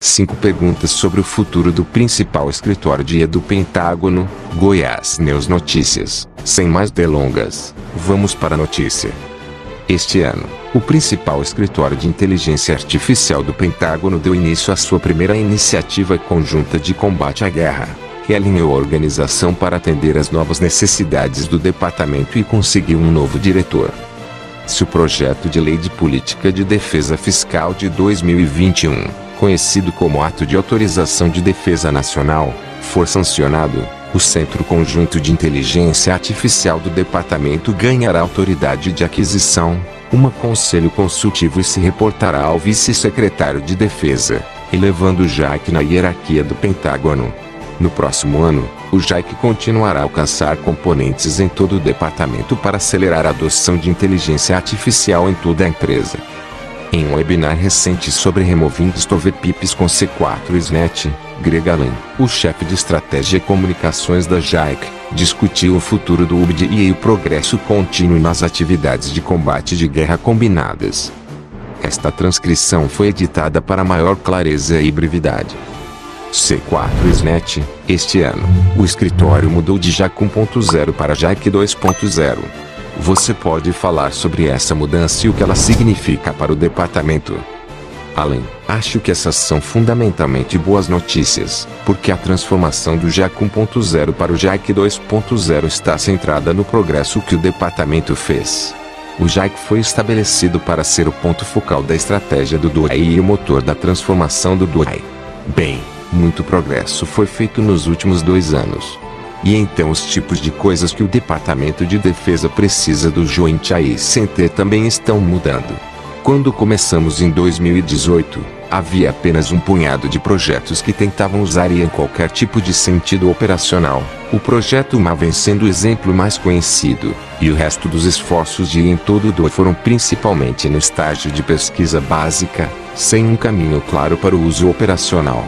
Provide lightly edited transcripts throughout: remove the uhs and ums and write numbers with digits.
5 perguntas sobre o futuro do principal escritório de IA do Pentágono, Goiás News Notícias. Sem mais delongas, vamos para a notícia. Este ano, o principal escritório de inteligência artificial do Pentágono deu início à sua primeira iniciativa conjunta de combate à guerra, que alinhou a organização para atender às novas necessidades do departamento e conseguiu um novo diretor. Se o projeto de lei de política de defesa fiscal de 2021, conhecido como Ato de Autorização de Defesa Nacional, for sancionado, o Centro Conjunto de Inteligência Artificial do Departamento ganhará autoridade de aquisição, um conselho consultivo e se reportará ao vice-secretário de Defesa, elevando o JAIC na hierarquia do Pentágono. No próximo ano, o JAIC continuará a alcançar componentes em todo o departamento para acelerar a adoção de inteligência artificial em toda a empresa. Em um webinar recente sobre Removing Stovepipes com C4ISNET, Greg Allen, o chefe de estratégia e comunicações da JAIC, discutiu o futuro do UBD e o progresso contínuo nas atividades de combate de guerra combinadas. Esta transcrição foi editada para maior clareza e brevidade. C4ISNET, este ano, o escritório mudou de JAIC 1.0 para JAIC 2.0. Você pode falar sobre essa mudança e o que ela significa para o departamento? Além, acho que essas são fundamentalmente boas notícias, porque a transformação do JAIC 1.0 para o JAIC 2.0 está centrada no progresso que o departamento fez. O JAIC foi estabelecido para ser o ponto focal da estratégia do DOI e o motor da transformação do DOI. Bem, muito progresso foi feito nos últimos 2 anos. E então os tipos de coisas que o Departamento de Defesa precisa do Joint AI Center também estão mudando. Quando começamos em 2018, havia apenas um punhado de projetos que tentavam usar IA em qualquer tipo de sentido operacional, o projeto Maven sendo o exemplo mais conhecido, e o resto dos esforços de IA em todo o DOI foram principalmente no estágio de pesquisa básica, sem um caminho claro para o uso operacional.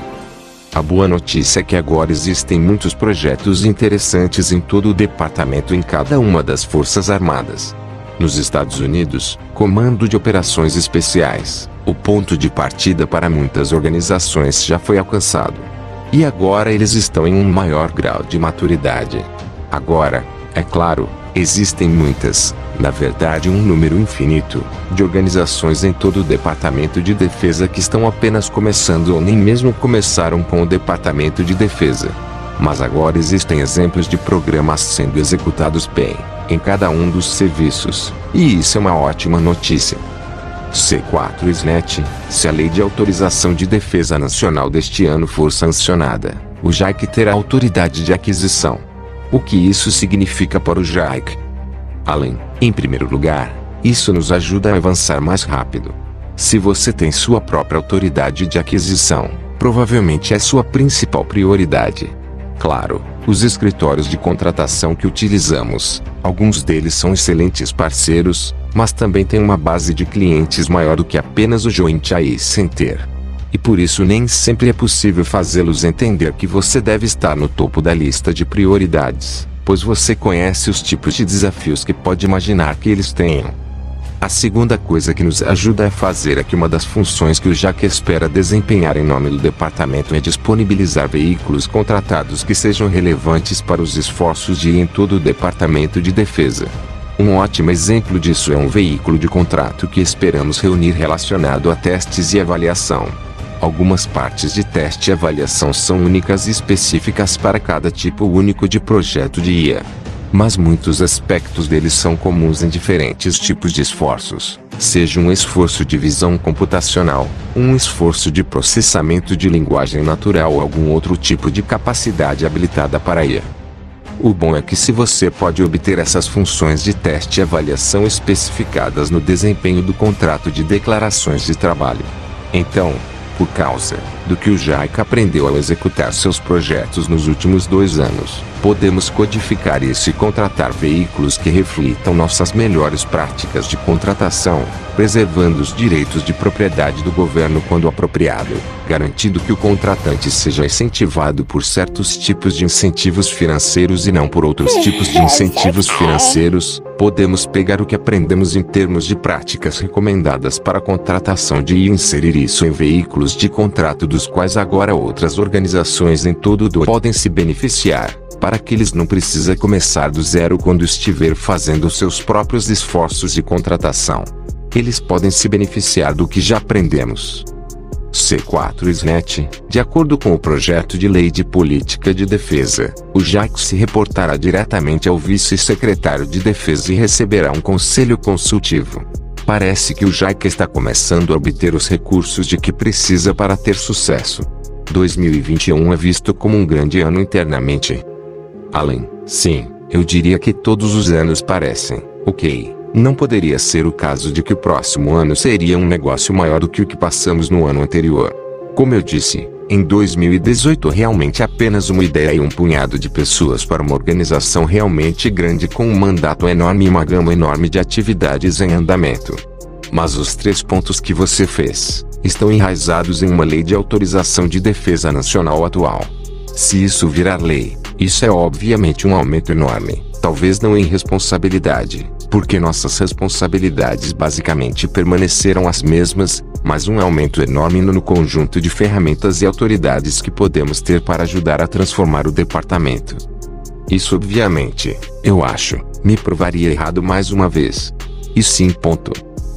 A boa notícia é que agora existem muitos projetos interessantes em todo o departamento em cada uma das Forças Armadas. Nos Estados Unidos, Comando de Operações Especiais, o ponto de partida para muitas organizações já foi alcançado. E agora eles estão em um maior grau de maturidade. Agora, é claro, existem muitas, na verdade um número infinito, de organizações em todo o Departamento de Defesa que estão apenas começando ou nem mesmo começaram com o Departamento de Defesa. Mas agora existem exemplos de programas sendo executados bem, em cada um dos serviços, e isso é uma ótima notícia. C4ISNET, se a Lei de Autorização de Defesa Nacional deste ano for sancionada, o JAIC terá autoridade de aquisição. O que isso significa para o JAIC? Além, em primeiro lugar, isso nos ajuda a avançar mais rápido. Se você tem sua própria autoridade de aquisição, provavelmente é sua principal prioridade. Claro, os escritórios de contratação que utilizamos, alguns deles são excelentes parceiros, mas também têm uma base de clientes maior do que apenas o Joint AI Center. E por isso nem sempre é possível fazê-los entender que você deve estar no topo da lista de prioridades, pois você conhece os tipos de desafios que pode imaginar que eles tenham. A segunda coisa que nos ajuda a fazer é que uma das funções que o JAIC espera desempenhar em nome do departamento é disponibilizar veículos contratados que sejam relevantes para os esforços de IA em todo o Departamento de Defesa. Um ótimo exemplo disso é um veículo de contrato que esperamos reunir relacionado a testes e avaliação. Algumas partes de teste e avaliação são únicas e específicas para cada tipo único de projeto de IA. Mas muitos aspectos deles são comuns em diferentes tipos de esforços, seja um esforço de visão computacional, um esforço de processamento de linguagem natural ou algum outro tipo de capacidade habilitada para IA. O bom é que se você pode obter essas funções de teste e avaliação especificadas no desempenho do contrato de declarações de trabalho, então, por causa do que o JAIC aprendeu ao executar seus projetos nos últimos 2 anos, Podemos codificar isso e contratar veículos que reflitam nossas melhores práticas de contratação, preservando os direitos de propriedade do governo quando apropriado, garantindo que o contratante seja incentivado por certos tipos de incentivos financeiros e não por outros tipos de incentivos financeiros. Podemos pegar o que aprendemos em termos de práticas recomendadas para a contratação e inserir isso em veículos de contrato dos quais agora outras organizações em todo o mundo podem se beneficiar, para que eles não precisem começar do zero quando estiver fazendo seus próprios esforços de contratação. Eles podem se beneficiar do que já aprendemos. C4-SNET, de acordo com o projeto de lei de política de defesa, o JAIC se reportará diretamente ao vice-secretário de defesa e receberá um conselho consultivo. Parece que o JAIC está começando a obter os recursos de que precisa para ter sucesso. 2021 é visto como um grande ano internamente. Além, sim, eu diria que todos os anos parecem, ok. Não poderia ser o caso de que o próximo ano seria um negócio maior do que o que passamos no ano anterior. Como eu disse, em 2018 realmente apenas uma ideia e um punhado de pessoas para uma organização realmente grande com um mandato enorme e uma gama enorme de atividades em andamento. Mas os 3 pontos que você fez, estão enraizados em uma lei de autorização de defesa nacional atual. Se isso virar lei, isso é obviamente um aumento enorme, talvez não em responsabilidade, porque nossas responsabilidades basicamente permaneceram as mesmas, mas um aumento enorme no conjunto de ferramentas e autoridades que podemos ter para ajudar a transformar o departamento. Isso obviamente, eu acho, me provaria errado mais uma vez. E sim, ponto.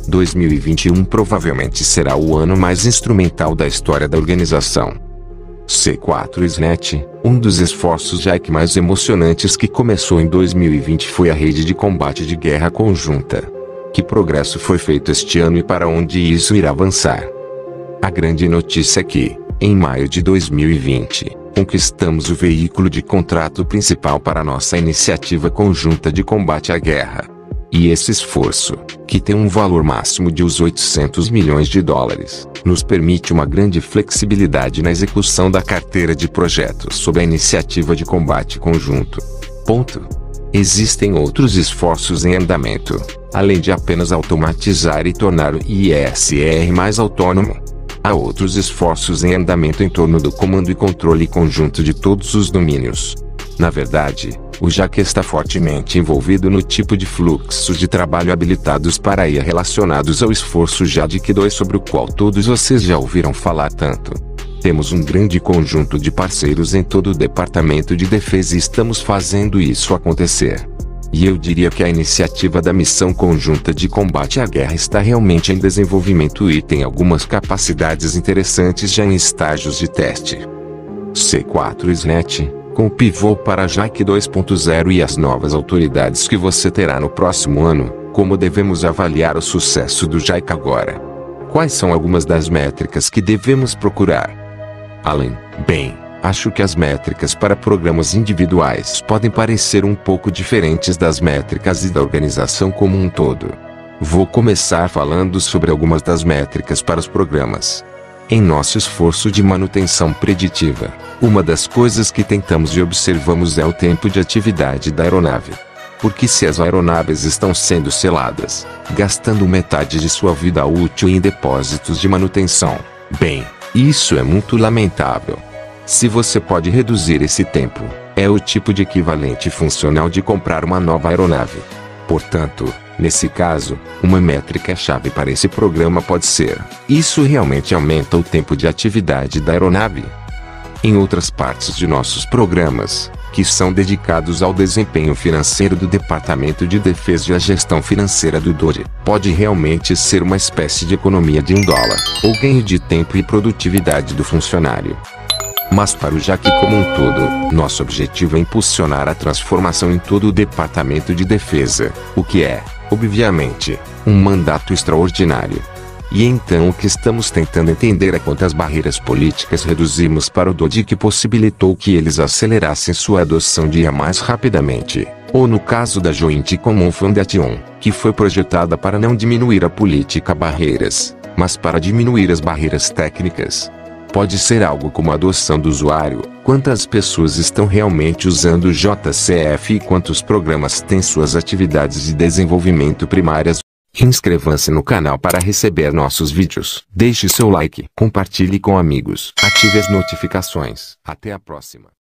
2021 provavelmente será o ano mais instrumental da história da organização. C4-SNET, um dos esforços JAIC mais emocionantes que começou em 2020 foi a rede de combate de guerra conjunta. Que progresso foi feito este ano e para onde isso irá avançar? A grande notícia é que, em maio de 2020, conquistamos o veículo de contrato principal para nossa iniciativa conjunta de combate à guerra. E esse esforço, que tem um valor máximo de uns 800 milhões de dólares, nos permite uma grande flexibilidade na execução da carteira de projetos sob a iniciativa de combate conjunto. Ponto. Existem outros esforços em andamento, além de apenas automatizar e tornar o ISR mais autônomo. Há outros esforços em andamento em torno do comando e controle conjunto de todos os domínios. Na verdade, o JAIC está fortemente envolvido no tipo de fluxos de trabalho habilitados para IA relacionados ao esforço JADIC 2 sobre o qual todos vocês já ouviram falar tanto. Temos um grande conjunto de parceiros em todo o Departamento de Defesa e estamos fazendo isso acontecer. E eu diria que a iniciativa da missão conjunta de combate à guerra está realmente em desenvolvimento e tem algumas capacidades interessantes já em estágios de teste. C4-SNET, com o pivô para JAIC 2.0 e as novas autoridades que você terá no próximo ano, como devemos avaliar o sucesso do JAIC agora? Quais são algumas das métricas que devemos procurar? Além, bem, acho que as métricas para programas individuais podem parecer um pouco diferentes das métricas e da organização como um todo. Vou começar falando sobre algumas das métricas para os programas. Em nosso esforço de manutenção preditiva, uma das coisas que tentamos e observamos é o tempo de atividade da aeronave. Porque se as aeronaves estão sendo seladas, gastando metade de sua vida útil em depósitos de manutenção, bem, isso é muito lamentável. Se você pode reduzir esse tempo, é o tipo de equivalente funcional de comprar uma nova aeronave. Portanto, nesse caso, uma métrica-chave para esse programa pode ser: isso realmente aumenta o tempo de atividade da aeronave? Em outras partes de nossos programas, que são dedicados ao desempenho financeiro do Departamento de Defesa e à gestão financeira do DoD, pode realmente ser uma espécie de economia de $1, ou ganho de tempo e produtividade do funcionário. Mas para o JAIC como um todo, nosso objetivo é impulsionar a transformação em todo o Departamento de Defesa, o que é, obviamente, um mandato extraordinário. E então o que estamos tentando entender é quantas barreiras políticas reduzimos para o DoD que possibilitou que eles acelerassem sua adoção de IA mais rapidamente, ou no caso da Joint Common Foundation, que foi projetada para não diminuir a política barreiras, mas para diminuir as barreiras técnicas. Pode ser algo como a adoção do usuário, quantas pessoas estão realmente usando o JCF e quantos programas têm suas atividades de desenvolvimento primárias. Inscreva-se no canal para receber nossos vídeos. Deixe seu like, compartilhe com amigos, ative as notificações. Até a próxima.